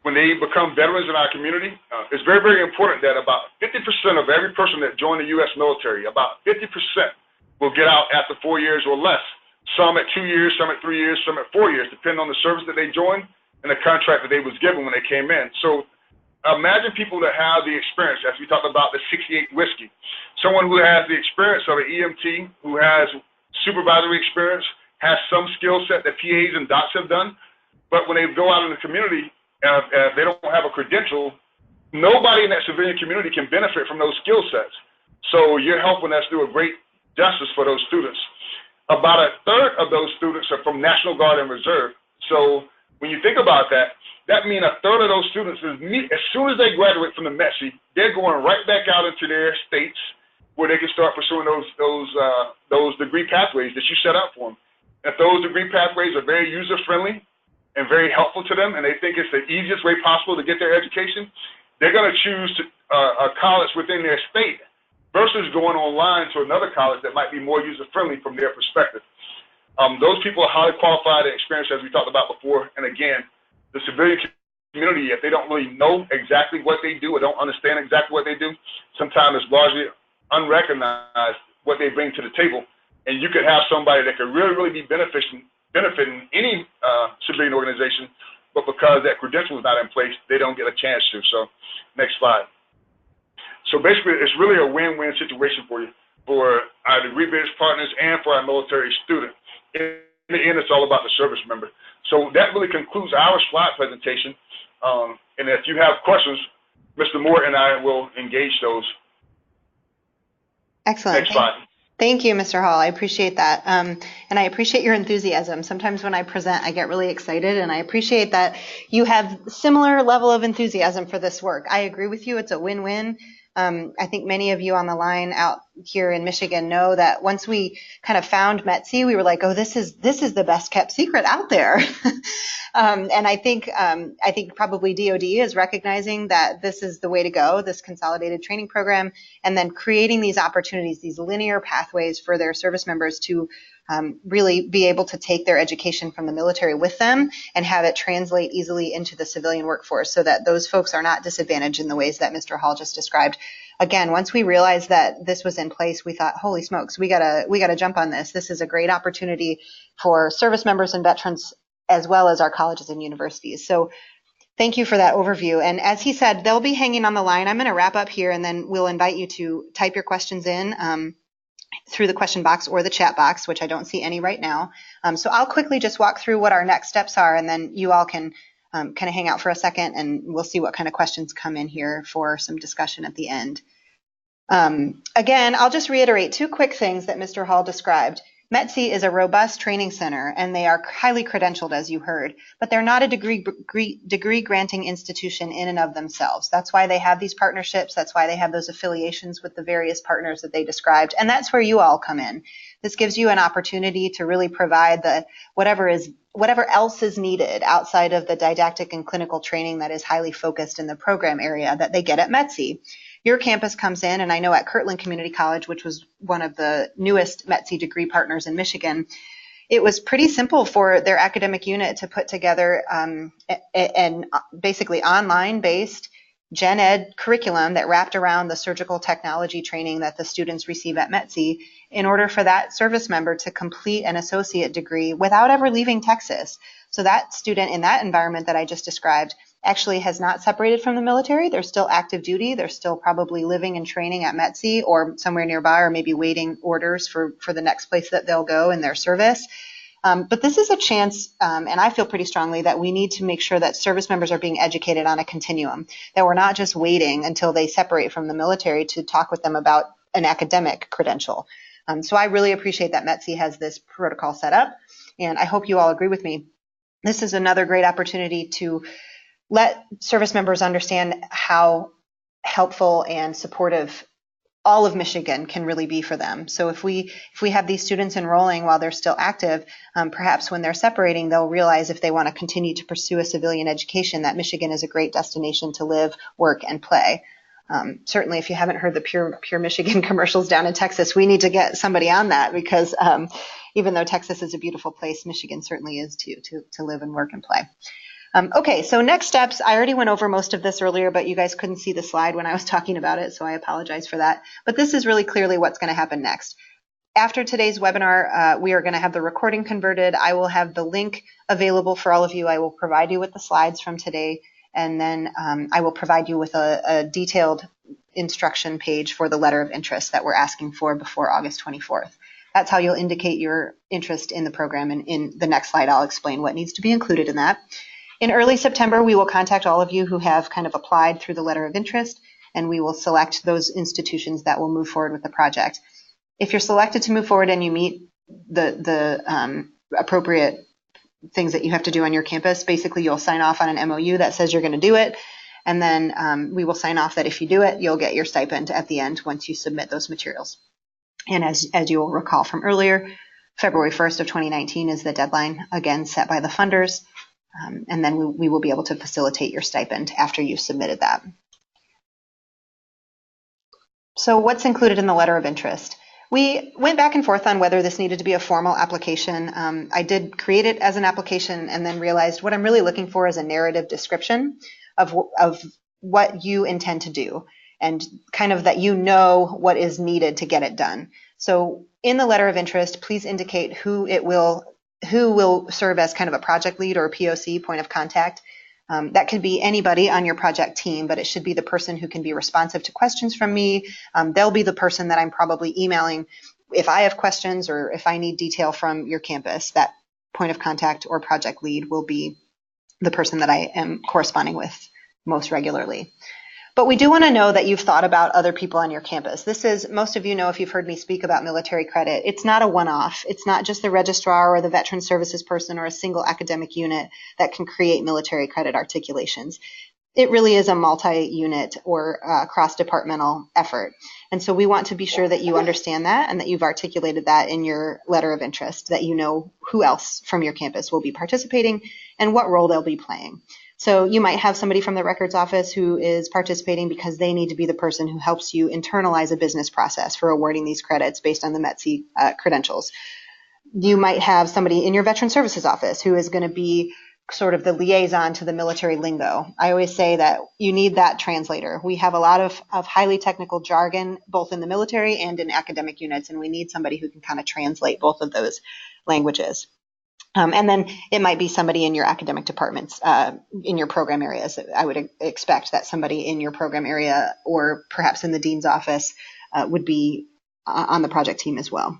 when they become veterans in our community, it's very, very important that about 50% of every person that joined the U.S. military, about 50% will get out after 4 years or less. Some at 2 years, some at 3 years, some at 4 years, depending on the service that they joined and the contract that they was given when they came in. So imagine people that have the experience, as we talked about the 68 whiskey. Someone who has the experience of an EMT, who has supervisory experience, has some skill set that PAs and docs have done, but when they go out in the community, if they don't have a credential, nobody in that civilian community can benefit from those skill sets. So you're helping us do a great justice for those students. About a third of those students are from National Guard and Reserve. So when you think about that, that means a third of those students, as soon as they graduate from the METC, they're going right back out into their states where they can start pursuing those degree pathways that you set up for them. If those degree pathways are very user-friendly and very helpful to them, and they think it's the easiest way possible to get their education, they're going to choose a college within their state versus going online to another college that might be more user-friendly from their perspective. Those people are highly qualified and experienced, as we talked about before. And again, the civilian community, if they don't really know exactly what they do or don't understand exactly what they do, sometimes it's largely unrecognized what they bring to the table. And you could have somebody that could really, really be benefiting any civilian organization, but because that credential is not in place, they don't get a chance to. So next slide. So basically, it's really a win-win situation for you, for our degree-based partners and for our military student. In the end, it's all about the service member. So that really concludes our slide presentation. And if you have questions, Mr. Moore and I will engage those. Excellent. Next slide. Thank you, Mr. Hall. I appreciate that. And I appreciate your enthusiasm. Sometimes when I present, I get really excited, and I appreciate that you have similar level of enthusiasm for this work. I agree with you. It's a win-win. I think many of you on the line out here in Michigan know that once we kind of found METC, we were like, oh, this is the best kept secret out there. And I think probably DoD is recognizing that this is the way to go, this consolidated training program, and then creating these opportunities, these linear pathways for their service members to really be able to take their education from the military with them and have it translate easily into the civilian workforce so that those folks are not disadvantaged in the ways that Mr. Hall just described. Again, once we realized that this was in place, we thought, holy smokes, we gotta jump on this. This is a great opportunity for service members and veterans as well as our colleges and universities. So thank you for that overview. And as he said, they'll be hanging on the line. I'm going to wrap up here, and then we'll invite you to type your questions in through the question box or the chat box, which I don't see any right now. So I'll quickly just walk through what our next steps are, and then you all can kind of hang out for a second, and we'll see what kind of questions come in here for some discussion at the end. Again, I'll just reiterate two quick things that Mr. Hall described. METC is a robust training center, and they are highly credentialed, as you heard, but they're not a degree granting institution in and of themselves. That's why they have these partnerships. That's why they have those affiliations with the various partners that they described, and that's where you all come in. This gives you an opportunity to really provide the whatever else is needed outside of the didactic and clinical training that is highly focused in the program area that they get at METC. Your campus comes in, and I know at Kirtland Community College, which was one of the newest METC degree partners in Michigan, it was pretty simple for their academic unit to put together an basically online-based gen ed curriculum that wrapped around the surgical technology training that the students receive at METC in order for that service member to complete an associate degree without ever leaving Texas. So that student in that environment that I just described actually has not separated from the military. They're still active duty. They're still probably living and training at METC or somewhere nearby, or maybe waiting orders for the next place that they'll go in their service. But this is a chance, and I feel pretty strongly that we need to make sure that service members are being educated on a continuum, that we're not just waiting until they separate from the military to talk with them about an academic credential. So I really appreciate that METC has this protocol set up, and I hope you all agree with me. This is another great opportunity to let service members understand how helpful and supportive all of Michigan can really be for them. So if we have these students enrolling while they're still active, perhaps when they're separating, they'll realize if they want to continue to pursue a civilian education, that Michigan is a great destination to live, work, and play. Certainly, if you haven't heard the Pure Michigan commercials down in Texas, we need to get somebody on that, because even though Texas is a beautiful place, Michigan certainly is too, to live and work and play. Okay, so next steps. I already went over most of this earlier, but you guys couldn't see the slide when I was talking about it, so I apologize for that. But this is really clearly what's going to happen next. After today's webinar, we are going to have the recording converted. I will have the link available for all of you. I will provide you with the slides from today, and then I will provide you with a detailed instruction page for the letter of interest that we're asking for before August 24th. That's how you'll indicate your interest in the program, and in the next slide, I'll explain what needs to be included in that. In early September, we will contact all of you who have kind of applied through the letter of interest, and we will select those institutions that will move forward with the project. If you're selected to move forward and you meet the appropriate things that you have to do on your campus, basically you'll sign off on an MOU that says you're going to do it, And then we will sign off that if you do it, you'll get your stipend at the end once you submit those materials. And as you will recall from earlier, February 1st of 2019 is the deadline, again, set by the funders. And then we will be able to facilitate your stipend after you've submitted that. So what's included in the letter of interest? We went back and forth on whether this needed to be a formal application. I did create it as an application and then realized what I'm really looking for is a narrative description of what you intend to do and kind of that you know what is needed to get it done. So in the letter of interest, please indicate who will serve as kind of a project lead or a POC, point of contact. That could be anybody on your project team, but it should be the person who can be responsive to questions from me. They'll be the person that I'm probably emailing if I have questions or if I need detail from your campus. That point of contact or project lead will be the person that I am corresponding with most regularly. But we do want to know that you've thought about other people on your campus. This is, most of you know if you've heard me speak about military credit, it's not a one-off. It's not just the registrar or the veteran services person or a single academic unit that can create military credit articulations. It really is a multi-unit or cross-departmental effort. And so we want to be sure that you understand that and that you've articulated that in your letter of interest, that you know who else from your campus will be participating and what role they'll be playing. So you might have somebody from the records office who is participating because they need to be the person who helps you internalize a business process for awarding these credits based on the METC credentials. You might have somebody in your veteran services office who is going to be sort of the liaison to the military lingo. I always say that you need that translator. We have a lot of highly technical jargon, both in the military and in academic units, and we need somebody who can kind of translate both of those languages. And then it might be somebody in your academic departments, in your program areas. I would expect that somebody in your program area or perhaps in the dean's office would be on the project team as well.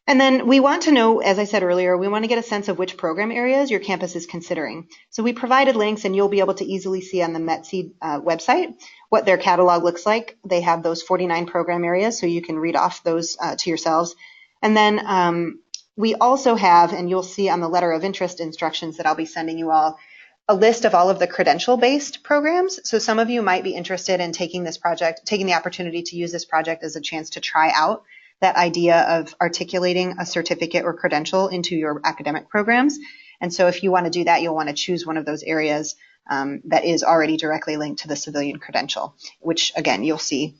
And then we want to know, as I said earlier, we want to get a sense of which program areas your campus is considering. So we provided links and you'll be able to easily see on the METC website what their catalog looks like. They have those 49 program areas, so you can read off those to yourselves. And then we also have, and you'll see on the letter of interest instructions that I'll be sending you all, a list of all of the credential-based programs. So some of you might be interested in taking this project, taking the opportunity to use this project as a chance to try out that idea of articulating a certificate or credential into your academic programs. And so if you want to do that, you'll want to choose one of those areas that is already directly linked to the civilian credential, which again, you'll see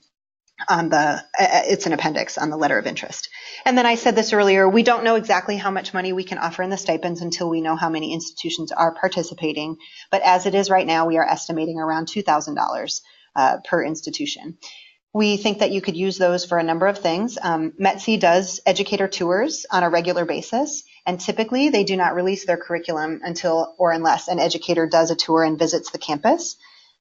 on it's an appendix on the letter of interest. And then I said this earlier, we don't know exactly how much money we can offer in the stipends until we know how many institutions are participating. But as it is right now, we are estimating around $2,000 per institution. We think that you could use those for a number of things. METC does educator tours on a regular basis, and typically they do not release their curriculum until or unless an educator does a tour and visits the campus.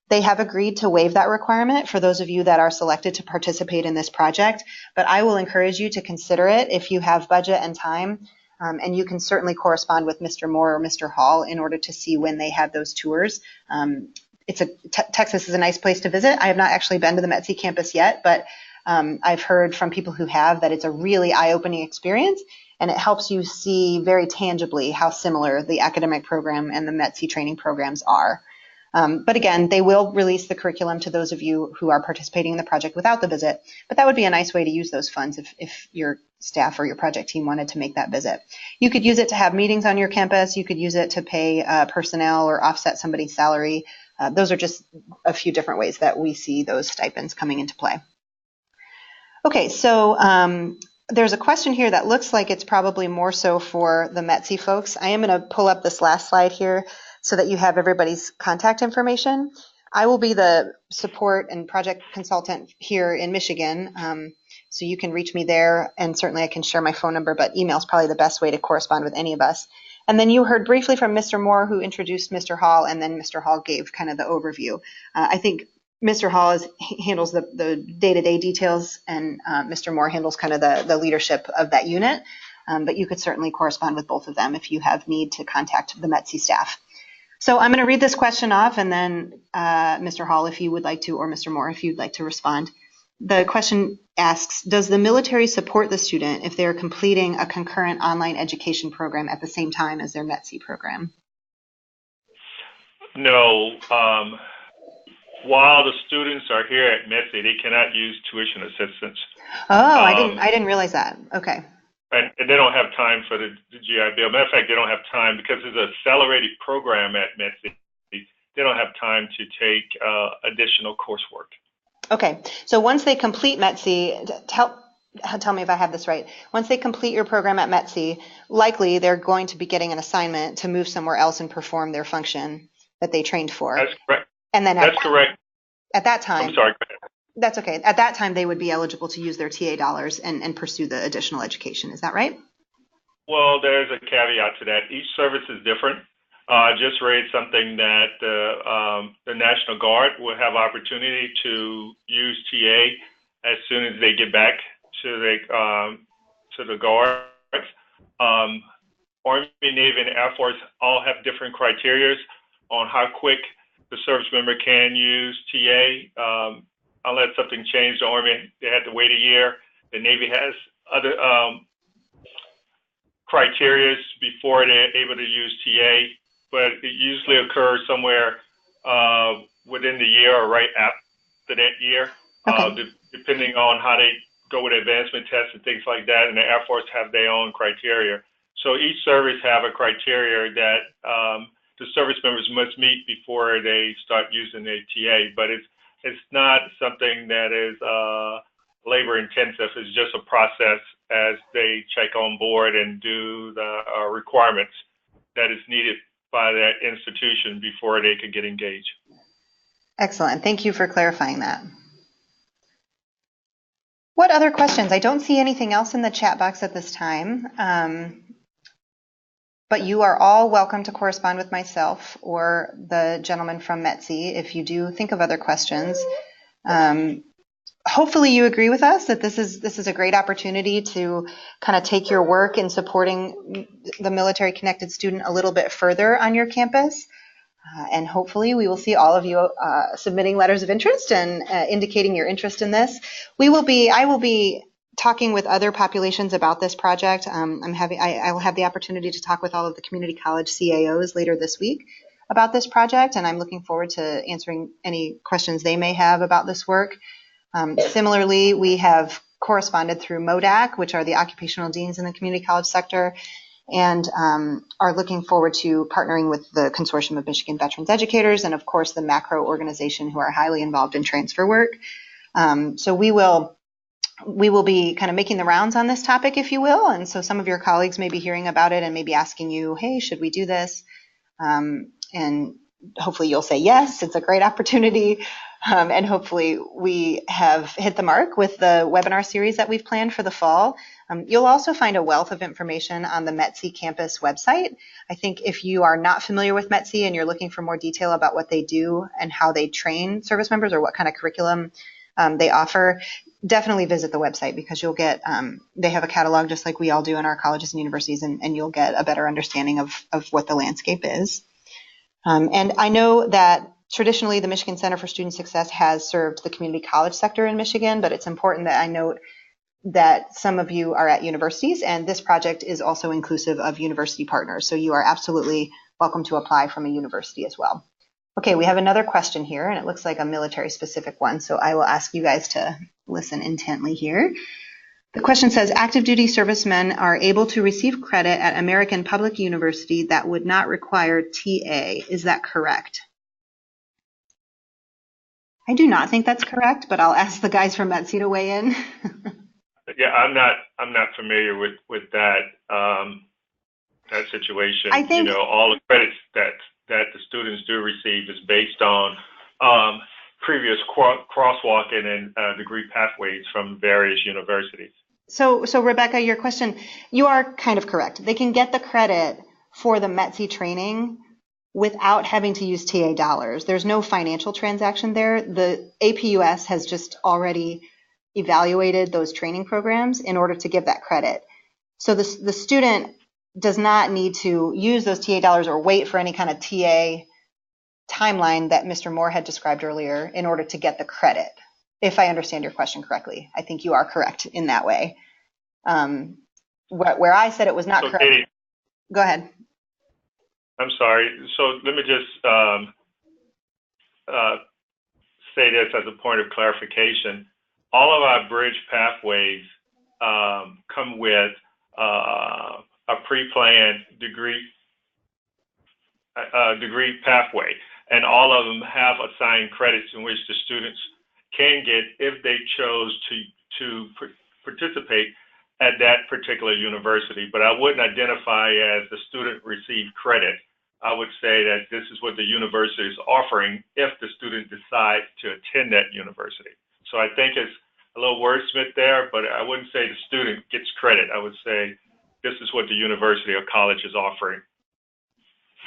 They have agreed to waive that requirement for those of you that are selected to participate in this project, but I will encourage you to consider it if you have budget and time, and you can certainly correspond with Mr. Moore or Mr. Hall in order to see when they have those tours. Texas is a nice place to visit. I have not actually been to the METC campus yet, but I've heard from people who have that it's a really eye-opening experience, and it helps you see very tangibly how similar the academic program and the METC training programs are. But again, they will release the curriculum to those of you who are participating in the project without the visit, but that would be a nice way to use those funds if your staff or your project team wanted to make that visit. You could use it to have meetings on your campus. You could use it to pay personnel or offset somebody's salary. Those are just a few different ways that we see those stipends coming into play. Okay, so there's a question here that looks like it's probably more so for the METC folks. I am going to pull up this last slide here so that you have everybody's contact information. I will be the support and project consultant here in Michigan, so you can reach me there, and certainly I can share my phone number, but email is probably the best way to correspond with any of us. And then you heard briefly from Mr. Moore, who introduced Mr. Hall, and then Mr. Hall gave kind of the overview. I think Mr. Hall handles the day-to-day details, and Mr. Moore handles kind of the leadership of that unit, but you could certainly correspond with both of them if you have need to contact the METC staff. So I'm going to read this question off, and then Mr. Hall, if you would like to, or Mr. Moore, if you'd like to respond. The question asks, does the military support the student if they are completing a concurrent online education program at the same time as their METC program? No. while the students are here at METC, they cannot use tuition assistance. Oh, Um, I didn't realize that. Okay. and they don't have time for the GI Bill. Matter of fact, they don't have time because there's an accelerated program at METC. They don't have time to take additional coursework. Okay. So once they complete METC, tell me if I have this right. Once they complete your program at METC, likely they're going to be getting an assignment to move somewhere else and perform their function that they trained for. That's correct. And then That's correct. at that time, I'm sorry. Go ahead. that's okay. At that time, they would be eligible to use their TA dollars and pursue the additional education. Is that right? Well, there's a caveat to that. Each service is different. I just read something that the National Guard will have opportunity to use TA as soon as they get back to the Guards. Army, Navy, and Air Force all have different criteria on how quick the service member can use TA. Unless something changed, the Army, they had to wait a year. The Navy has other criteria before they're able to use TA, but it usually occurs somewhere within the year or right after that year, depending on how they go with advancement tests and things like that. And the Air Force have their own criteria. So each service have a criteria that the service members must meet before they start using their TA. But it's not something that is labor intensive. It's just a process as they check on board and do the requirements that is needed by that institution before they could get engaged. Excellent. Thank you for clarifying that. What other questions? I don't see anything else in the chat box at this time. But you are all welcome to correspond with myself or the gentleman from METC if you do think of other questions. Hopefully you agree with us that this is a great opportunity to kind of take your work in supporting the military connected student a little bit further on your campus. And hopefully we will see all of you submitting letters of interest and indicating your interest in this. I will be talking with other populations about this project. I will have the opportunity to talk with all of the community college CAOs later this week about this project, and I'm looking forward to answering any questions they may have about this work. Similarly, we have corresponded through MODAC, which are the occupational deans in the community college sector, and are looking forward to partnering with the Consortium of Michigan Veterans Educators and, of course, the macro organization who are highly involved in transfer work. So we will be kind of making the rounds on this topic, if you will. And so some of your colleagues may be hearing about it and maybe asking you, hey, should we do this? And hopefully you'll say yes, it's a great opportunity. And hopefully we have hit the mark with the webinar series that we've planned for the fall. You'll also find a wealth of information on the METC campus website. I think if you are not familiar with METC and you're looking for more detail about what they do and how they train service members or what kind of curriculum they offer, definitely visit the website because you'll get, they have a catalog just like we all do in our colleges and universities, and you'll get a better understanding of what the landscape is. And I know that traditionally the Michigan Center for Student Success has served the community college sector in Michigan, but it's important that I note that some of you are at universities, and this project is also inclusive of university partners. So you are absolutely welcome to apply from a university as well. Okay, we have another question here, and it looks like a military-specific one, so I will ask you guys to listen intently here. The question says, active duty servicemen are able to receive credit at American Public University that would not require TA. Is that correct? I do not think that's correct, but I'll ask the guys from METC to weigh in. Yeah, I'm not familiar with that situation. I think, all the credits that the students do receive is based on previous crosswalking and degree pathways from various universities. So Rebecca, your question, you are kind of correct. They can get the credit for the METC training without having to use TA dollars. There's no financial transaction there. The APUS has just already evaluated those training programs in order to give that credit. So the student does not need to use those TA dollars or wait for any kind of TA timeline that Mr. Moore had described earlier in order to get the credit. If I understand your question correctly, I think you are correct in that way. Where I said it was not correct. Katie, go ahead. I'm sorry. So let me just say this as a point of clarification. All of our bridge pathways come with a pre-planned degree pathway, and all of them have assigned credits in which the students can get if they chose to participate at that particular university. But I wouldn't identify as the student received credit. I would say that this is what the university is offering if the student decides to attend that university. So I think it's a little wordsmith there, but I wouldn't say the student gets credit. I would say this is what the university or college is offering.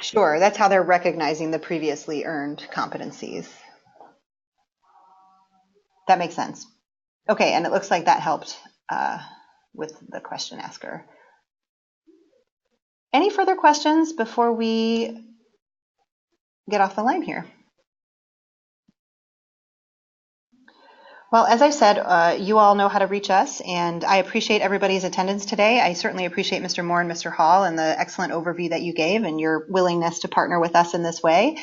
Sure, that's how they're recognizing the previously earned competencies. That makes sense. Okay, and it looks like that helped with the question asker. Any further questions before we get off the line here? Well, as I said, you all know how to reach us, and I appreciate everybody's attendance today. I certainly appreciate Mr. Moore and Mr. Hall and the excellent overview that you gave and your willingness to partner with us in this way.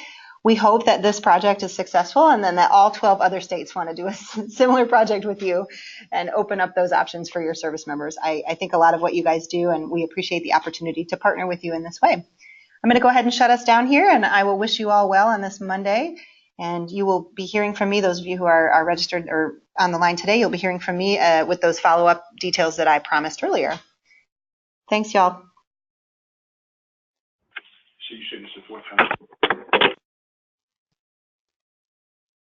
We hope that this project is successful and then that all 12 other states want to do a similar project with you and open up those options for your service members. I think a lot of what you guys do, and we appreciate the opportunity to partner with you in this way. I'm going to go ahead and shut us down here, and I will wish you all well on this Monday. And you will be hearing from me, those of you who are registered or on the line today, you'll be hearing from me with those follow-up details that I promised earlier. Thanks, y'all. So you said this the fourth time.